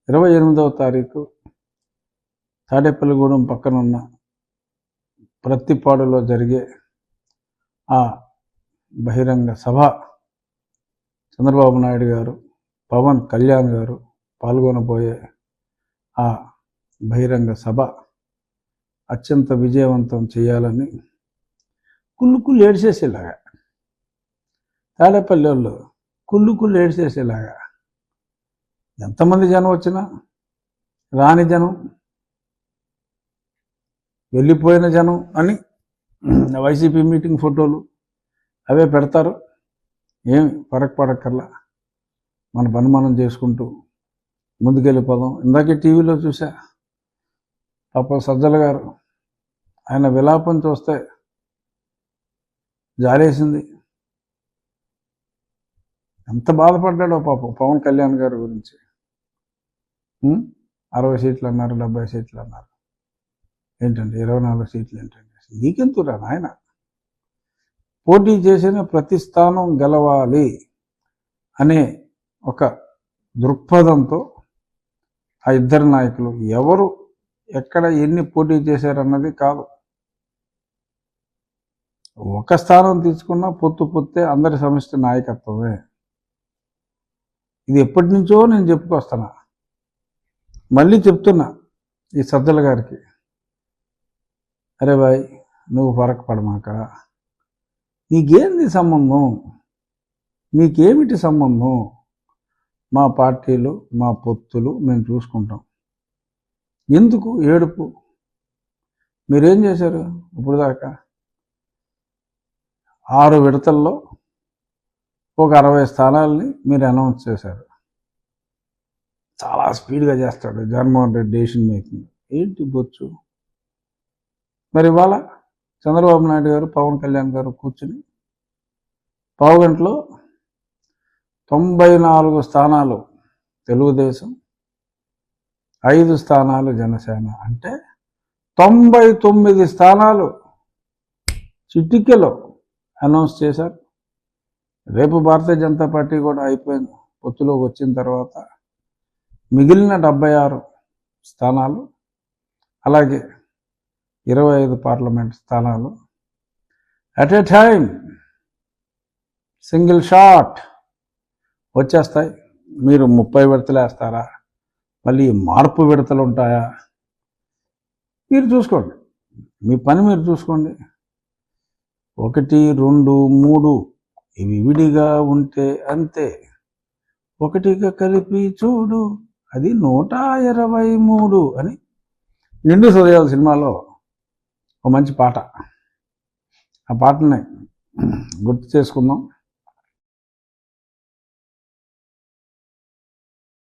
28వ తారీఖు తాడేపల్లిగూడెం పక్కనున్న ప్రత్తిపాడులో జరిగే ఆ బహిరంగ సభ చంద్రబాబు నాయుడు గారు, పవన్ కళ్యాణ్ గారు పాల్గొనబోయే ఆ బహిరంగ సభ అత్యంత విజయవంతం చేయాలని కుళ్ళు ఏడ్చేసేలాగా, తాడేపల్లి వాళ్ళు కుళ్ళు ఏడ్చేసేలాగా ఎంతమంది జనం వచ్చినా, రాని జనం, వెళ్ళిపోయిన జనం అని వైసీపీ మీటింగ్ ఫోటోలు అవే పెడతారు. ఏమి ఫరక్ పడక్కర్లా, మన పని మనం చేసుకుంటూ ముందుకెళ్ళిపోదాం. ఇందాకే టీవీలో చూసా, పాపం సజ్జల గారు ఆయన విలాపం చూస్తే జాలేసింది. ఎంత బాధపడ్డాడో పాపం పవన్ కళ్యాణ్ గారి గురించి. 60 సీట్లు అన్నారు, 70 సీట్లు అన్నారు, ఏంటండి 24 సీట్లు ఏంటండి? నీకెంతురా నాయన, పోటీ చేసిన ప్రతి స్థానం గెలవాలి అనే ఒక దృక్పథంతో ఆ ఇద్దరు నాయకులు ఎవరు ఎక్కడ ఎన్ని పోటీ చేశారన్నది కాదు, ఒక స్థానం తీసుకున్నా పొత్తే అందరి సమిష్టి నాయకత్వమే. ఇది ఎప్పటి నుంచో నేను చెప్పుకొస్తున్నా, మళ్ళీ చెప్తున్నా ఈ సజ్జల గారికి, అరే భాయ్ నువ్వు ఫరక్ పడమాక, నీకేంది సంబంధం, మీకేమిటి సంబంధం? మా పార్టీలు మా పొత్తులు మేము చూసుకుంటాం, ఎందుకు ఏడుపు? మీరేం చేశారు ఇప్పుడు దాకా? 6 విడతల్లో ఒక 60 స్థానాలని మీరు అనౌన్స్ చేశారు. చాలా స్పీడ్గా చేస్తాడు జగన్మోహన్ రెడ్డి డెసిషన్ మేకింగ్. ఏంటి బొచ్చు? మరి ఇవాళ చంద్రబాబు నాయుడు గారు, పవన్ కళ్యాణ్ గారు కూర్చుని పావుగంటలో 94 స్థానాలు తెలుగుదేశం, 5 స్థానాలు జనసేన, అంటే 99 స్థానాలు చిటికెలో అనౌన్స్ చేశారు. రేపు భారతీయ జనతా పార్టీ కూడా అయిపోయింది, పొత్తులోకి వచ్చిన తర్వాత మిగిలిన 76 స్థానాలు, అలాగే 25 పార్లమెంట్ స్థానాలు at a time single shot వచ్చేస్తాయి. మీరు 30 విడతలు వేస్తారా? మళ్ళీ మార్పు విడతలు ఉంటాయా? మీరు చూసుకోండి, మీ పని మీరు చూసుకోండి. 1, 2, 3 ఇవి విడిగా ఉంటే అంతే, ఒకటిగా కలిపి చూడు అది 123 అని నిండు హృదయాల సినిమాలో ఒక మంచి పాట, ఆ పాటని గుర్తు చేసుకుందాం.